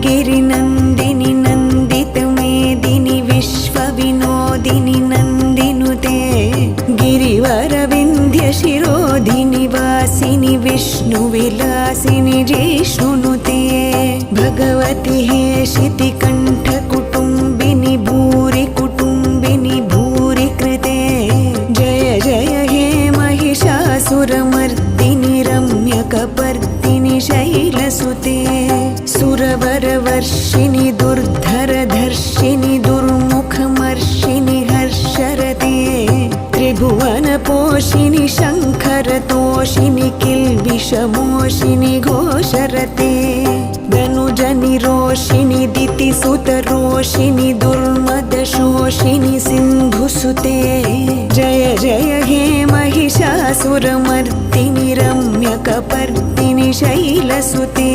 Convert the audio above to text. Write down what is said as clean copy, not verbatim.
गिरिनन्दिनि नन्दितमेदिनि विश्वविनोदिनि नन्दिनुते गिरिवरविन्ध्यशिरोधिनि वासिनि विष्णुविलासिनि जिष्णुनुते भगवति हेशितिकण्ठकुटुम्बिनि भूरि कुटुम्बिनि भूरि कृते जय जय हे महिषासुरमर्दिनि रम्यकपर्दिनि शैलसुते सुरवरवर्षिणि दुर्धरधर्षिणि दुर्मुखमर्षिणि हर्षरते त्रिभुवनपोषिणि शङ्खरतोषिणि किल्बिषमोषिणि घोषरते धनुजनिरोषिणि दितिसुतरोषिणि दुर्मदशोषिणि सिन्धुसुते जय जय हे महिषासुरमर्दिनि रम्यकपर्दिनि शैलसुते।